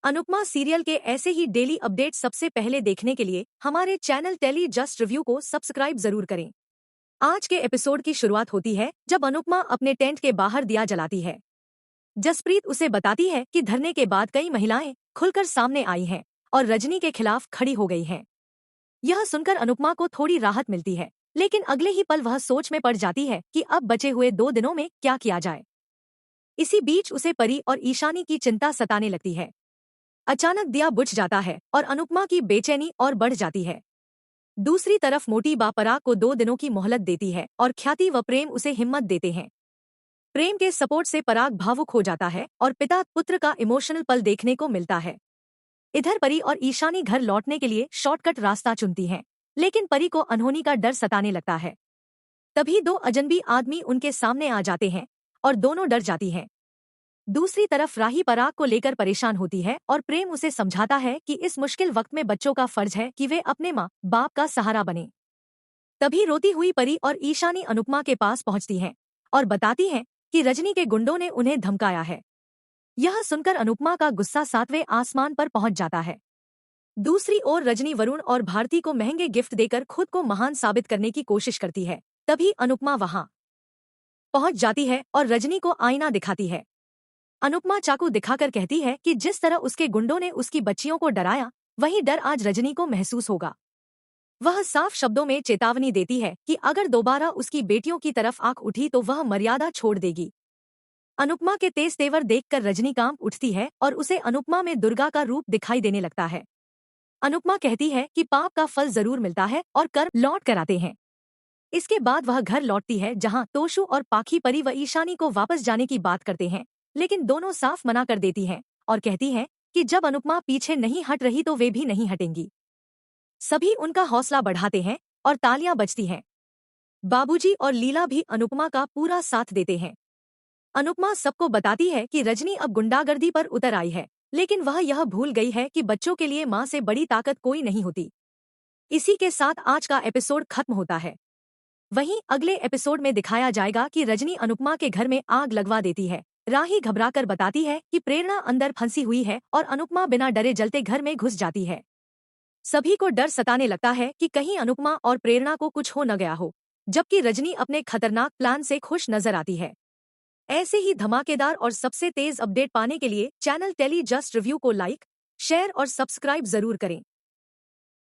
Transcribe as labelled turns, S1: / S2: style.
S1: Anupama serial के ऐसे ही daily update सबसे पहले देखने के लिए हमारे चैनल टेली जस्ट रिव्यू को सब्सक्राइब जरूर करें। आज के एपिसोड की शुरुआत होती है जब अनुपमा अपने टेंट के बाहर दिया जलाती है। जसप्रीत उसे बताती है कि धरने के बाद कई महिलाएं खुलकर सामने आई हैं और रजनी के खिलाफ खड़ी हो गई हैं। यह सुनकर अनुपमा को थोड़ी राहत मिलती है, लेकिन अगले ही पल वह सोच में पड़ जाती है कि अब बचे हुए 2 दिनों में क्या किया जाए। इसी बीच उसे परी और ईशानी की चिंता सताने लगती है। अचानक दिया बुझ जाता है और अनुपमा की बेचैनी और बढ़ जाती है। दूसरी तरफ मोटी बा पराग को 2 दिनों की मोहलत देती है और ख्याति व प्रेम उसे हिम्मत देते हैं। प्रेम के सपोर्ट से पराग भावुक हो जाता है और पिता पुत्र का इमोशनल पल देखने को मिलता है। इधर परी और ईशानी घर लौटने के लिए शॉर्टकट रास्ता चुनती हैं, लेकिन परी को अनहोनी का डर सताने लगता है। तभी 2 अजनबी आदमी उनके सामने आ जाते हैं और दोनों डर जाती हैं। दूसरी तरफ राही पराग को लेकर परेशान होती है और प्रेम उसे समझाता है कि इस मुश्किल वक्त में बच्चों का फर्ज है कि वे अपने माँ बाप का सहारा बने। तभी रोती हुई परी और ईशानी अनुपमा के पास पहुंचती हैं और बताती हैं कि रजनी के गुंडों ने उन्हें धमकाया है। यह सुनकर अनुपमा का गुस्सा 7वें आसमान पर पहुंच जाता है। दूसरी ओर रजनी वरुण और भारती को महंगे गिफ्ट देकर खुद को महान साबित करने की कोशिश करती है। तभी अनुपमा वहां पहुंच जाती है और रजनी को आईना दिखाती है। अनुपमा चाकू दिखाकर कहती है कि जिस तरह उसके गुंडों ने उसकी बच्चियों को डराया, वही डर आज रजनी को महसूस होगा। वह साफ शब्दों में चेतावनी देती है कि अगर दोबारा उसकी बेटियों की तरफ आंख उठी तो वह मर्यादा छोड़ देगी। अनुपमा के तेज तेवर देखकर रजनी कांप उठती है और उसे अनुपमा में दुर्गा का रूप दिखाई देने लगता है। अनुपमा कहती है कि पाप का फल जरूर मिलता है और कर्म लौट कर आते हैं। इसके बाद वह घर लौटती है, जहां तोशु और पाखी परी व ईशानी को वापस जाने की बात करते हैं, लेकिन दोनों साफ मना कर देती हैं और कहती हैं कि जब अनुपमा पीछे नहीं हट रही तो वे भी नहीं हटेंगी। सभी उनका हौसला बढ़ाते हैं और तालियां बजती हैं। बाबूजी और लीला भी अनुपमा का पूरा साथ देते हैं। अनुपमा सबको बताती है कि रजनी अब गुंडागर्दी पर उतर आई है, लेकिन वह यह भूल गई है कि बच्चों के लिए माँ से बड़ी ताकत कोई नहीं होती। इसी के साथ आज का एपिसोड खत्म होता है। वहीं अगले एपिसोड में दिखाया जाएगा कि रजनी अनुपमा के घर में आग लगवा देती है। राही घबराकर बताती है कि प्रेरणा अंदर फंसी हुई है और अनुपमा बिना डरे जलते घर में घुस जाती है। सभी को डर सताने लगता है कि कहीं अनुपमा और प्रेरणा को कुछ हो न गया हो, जबकि रजनी अपने खतरनाक प्लान से खुश नजर आती है। ऐसे ही धमाकेदार और सबसे तेज अपडेट पाने के लिए चैनल टेली जस्ट रिव्यू को लाइक, शेयर और सब्सक्राइब जरूर करें।